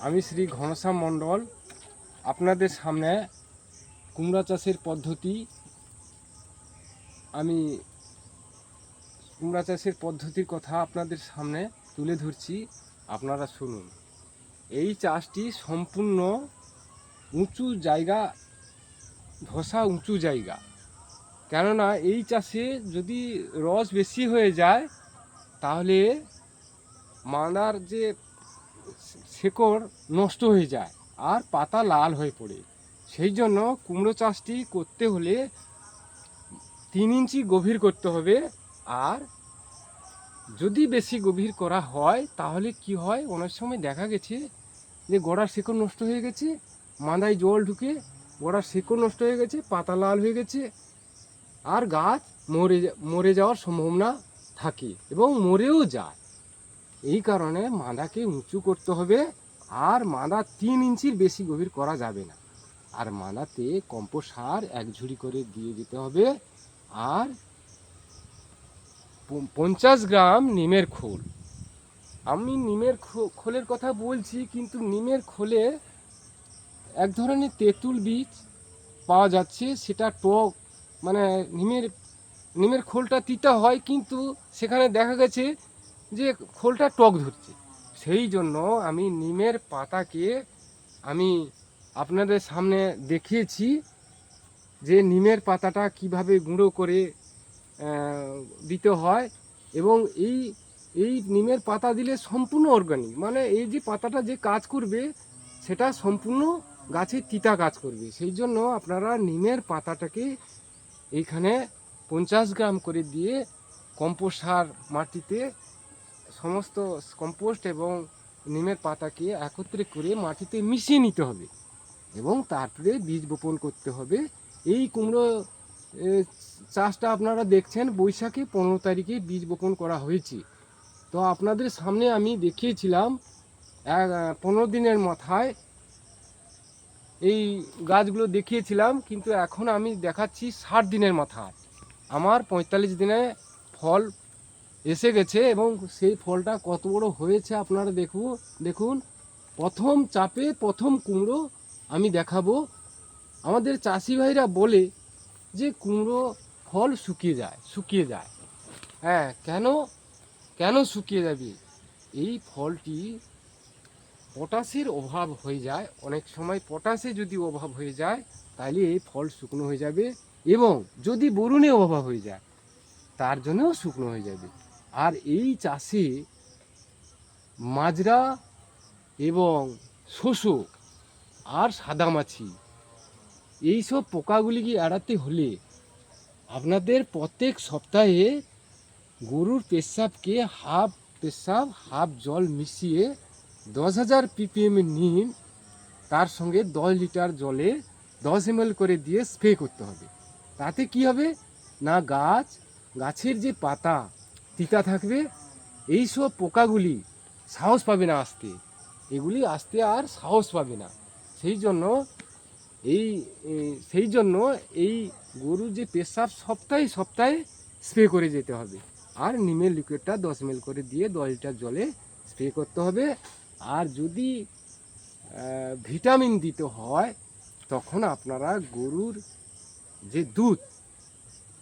আমি শ্রী ঘনশ্যাম মণ্ডল আপনাদের সামনে কুমড়া চাষের পদ্ধতি কুমড়া চাষের পদ্ধতির কথা আপনাদের সামনে তুলে ধরছি। আপনারা শুনুন। এই চাষটি সম্পূর্ণ উঁচু জায়গা, ধসা উঁচু জায়গা। কেননা এই চাষে যদি রস বেশি হয়ে যায় তাহলে মাদার যে শেকড় নষ্ট হয়ে যায় আর পাতা লাল হয়ে পড়ে। সেই জন্য কুমড়ো চাষটি করতে হলে 3 ইঞ্চি গভীর করতে হবে। আর যদি বেশি গভীর করা হয় তাহলে কি হয়, অনেক সময় দেখা গেছে যে গোড়ার শেকড় নষ্ট হয়ে গেছে, মাদায় জল ঢুকে গোড়ার শেকড় নষ্ট হয়ে গেছে, পাতা লাল হয়ে গেছে, আর গাছ মরে যাওয়ার সম্ভাবনা থাকে এবং মরেও যায়। এই কারণে মাদাকে উঁচু করতে হবে। আর মাদা 3 ইঞ্চির বেশি গভীর করা যাবে না। আর মাদাতে কম্পোস্ট সার 1 ঝুড়ি করে দিয়ে দিতে হবে। আর 50 গ্রাম নিমের খোল। আমি নিমের খোলের কথা বলছি, কিন্তু নিমের খোলে এক ধরনের তেঁতুল বীজ পাওয়া যাচ্ছে, সেটা টক, মানে নিমের খোলটা তিতা হয়, কিন্তু সেখানে দেখা গেছে যে খোলটা টক ধরছে। সেই জন্য আমি নিমের পাতাকে আমি আপনাদের সামনে দেখিয়েছি যে নিমের পাতাটা কিভাবে গুঁড়ো করে দিতে হয়। এবং এই নিমের পাতা দিলে সম্পূর্ণ অর্গানিক, মানে এই যে পাতাটা যে কাজ করবে সেটা সম্পূর্ণ গাছের তিতা কাজ করবে। সেই জন্য আপনারা নিমের পাতাটাকে এইখানে 50 গ্রাম করে দিয়ে কম্পোস্ট সার মাটিতে সমস্ত কম্পোস্ট এবং নিমের পাতাকে একত্রে করে মাটিতে মিশিয়ে নিতে হবে এবং তারপরে বীজ বপন করতে হবে। এই কুমড়ো চাষটা আপনারা দেখছেন বৈশাখে 15 তারিখে বীজ বপন করা হয়েছে। তো আপনাদের সামনে আমি দেখিয়েছিলাম 15 দিনের মাথায় এই গাছগুলো দেখিয়েছিলাম, কিন্তু এখন আমি দেখাচ্ছি 60 দিনের মাথায়। আমার 45 দিনে ফল এসে গেছে এবং সেই ফলটা কত বড় হয়েছে আপনারা দেখুন। প্রথম চাপে প্রথম কুমড়ো আমি দেখাবো। আমাদের চাষি ভাইরা বলে যে কুমড়ো ফল শুকিয়ে যায়। হ্যাঁ, কেন শুকিয়ে যাবে? এই ফলটি পটাশের অভাব হয়ে যায়। অনেক সময় পটাশে যদি অভাব হয়ে যায় তাহলে এই ফল শুকনো হয়ে যাবে, এবং যদি বোরনে অভাব হয়ে যায় তার জন্যও শুকনো হয়ে যাবে। আর এই চাষে মাজরা এবং শোষক আর সাদামাছি এইসব পোকাগুলিকে এড়াতে হলে আপনাদের প্রত্যেক সপ্তাহে গরুর পেশাবকে হাফ জল মিশিয়ে 10,000 ppm নিম, তার সঙ্গে 10 লিটার জলে 10 ml করে দিয়ে স্প্রে করতে হবে। তাতে কি হবে না, গাছের যে পাতা তিতা থাকবে, এইসব পোকাগুলি সাহস পাবে না আসতে, এগুলি আসতে আর সাহস পাবে না। সেই জন্য এই গরুর যে পেশাব সপ্তাহে স্প্রে করে যেতে হবে। আর নিমের লিকুইডটা 10 ml করে দিয়ে 10 লিটার জলে স্প্রে করতে হবে। আর যদি ভিটামিন দিতে হয় তখন আপনারা গরুর যে দুধ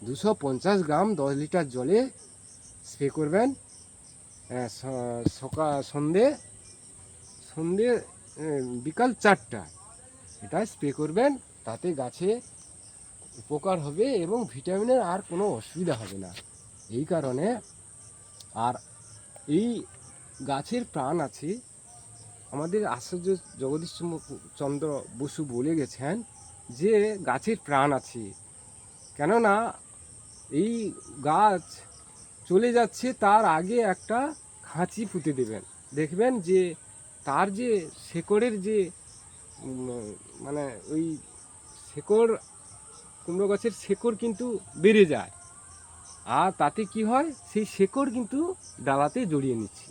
250 গ্রাম 10 লিটার জলে স্প্রে করবেন। সন্ধে বিকাল 4টায় এটা স্প্রে করবেন। তাতে গাছে উপকার হবে এবং ভিটামিনের আর কোনো অসুবিধা হবে না। এই কারণে, আর এই গাছের প্রাণ আছে। আমাদের আচার্য জগদীশ চন্দ্র বসু বলে গেছেন যে গাছের প্রাণ আছে। কেননা এই গাছ চলে যাচ্ছে তার আগে একটা খাঁচি পুঁতে দেবেন। দেখবেন যে তার যে শেকড়ের যে মানে ওই শেকড়, কুমড়ো গাছের শেকড় কিন্তু বেড়ে যায়। আর তাতে কি হয়, সেই শেকড় কিন্তু ডালাতে জড়িয়ে নিচ্ছে।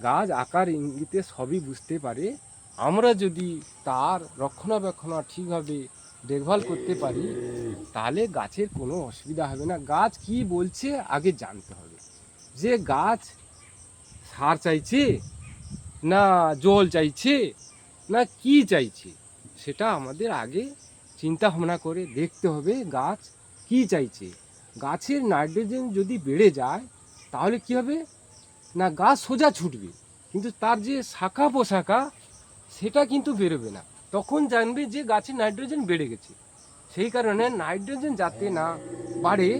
গাছ আকার ইঙ্গিতে সবই বুঝতে পারে। আমরা যদি তার রক্ষণাবেক্ষণ ঠিকভাবে দেখভাল করতে পারি তাহলে গাছের কোনো অসুবিধা হবে না। গাছ কি বলছে আগে জানতে হবে। যে গাছ সার চাইছে না জল চাইছে, না কি চাইছে, সেটা আমাদের আগে চিন্তা ভাবনা করে দেখতে হবে গাছ কি চাইছে। গাছের নাইট্রোজেন যদি বেড়ে যায় তাহলে কি হবে না, গাছ সোজা ছুটবে, কিন্তু তার যে শাখা পোশাখা সেটা কিন্তু বেরোবে না। তখন জানবে যে গাছের নাইট্রোজেন বেড়ে গেছে। সেই কারণে নাইট্রোজেন যাতে না বাড়ে,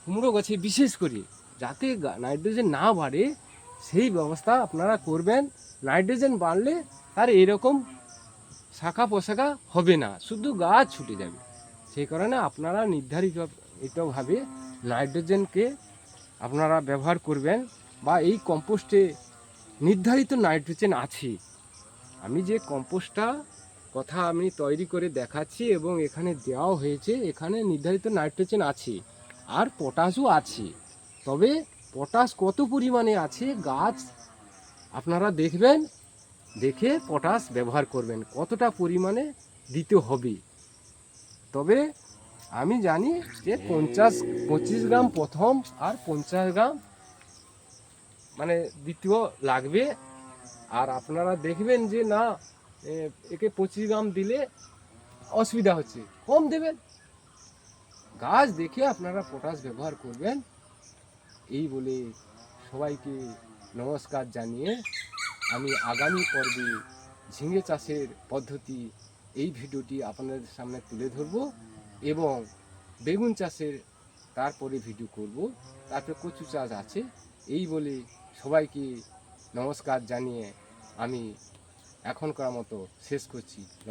কুমড়ো গাছে বিশেষ করে যাতে নাইট্রোজেন না বাড়ে সেই ব্যবস্থা আপনারা করবেন। নাইট্রোজেন বাড়লে তার এরকম শাখা পোশাখা হবে না, শুধু গাছ ছুটে যাবে। সেই কারণে আপনারা নির্ধারিতভাবে নাইট্রোজেনকে আপনারা ব্যবহার করবেন, বা এই কম্পোস্টে নির্ধারিত নাইট্রোজেন আছে। আমি যে কম্পোস্টটা কথা আমি তৈরি করে দেখাচ্ছি এবং এখানে দেওয়াও হয়েছে, এখানে নির্ধারিত নাইট্রোজেন আছে আর পটাশও আছে। তবে পটাশ কত পরিমাণে আছে গাছ আপনারা দেখবেন, দেখে পটাশ ব্যবহার করবেন কতটা পরিমাণে দিতে হবে। তবে আমি জানি যে 25 গ্রাম প্রথম আর 50 গ্রাম মানে দ্বিতীয় লাগবে। আর আপনারা দেখবেন যে না একে 25 গ্রাম দিলে অসুবিধা হচ্ছে, কম দেবেন। গাছ দেখে আপনারা পটাশ ব্যবহার করবেন। এই বলে সবাইকে নমস্কার জানিয়ে আমি আগামী পর্বে ঝিঙে চাষের পদ্ধতি এই ভিডিওটি আপনাদের সামনে তুলে ধরব, এবং বেগুন চাষের তারপরে ভিডিও করব, তারপরে কচু চাষ আছে। এই বলে সবাইকে নমস্কার জানিয়ে আমি এখনকার মতো শেষ করছি।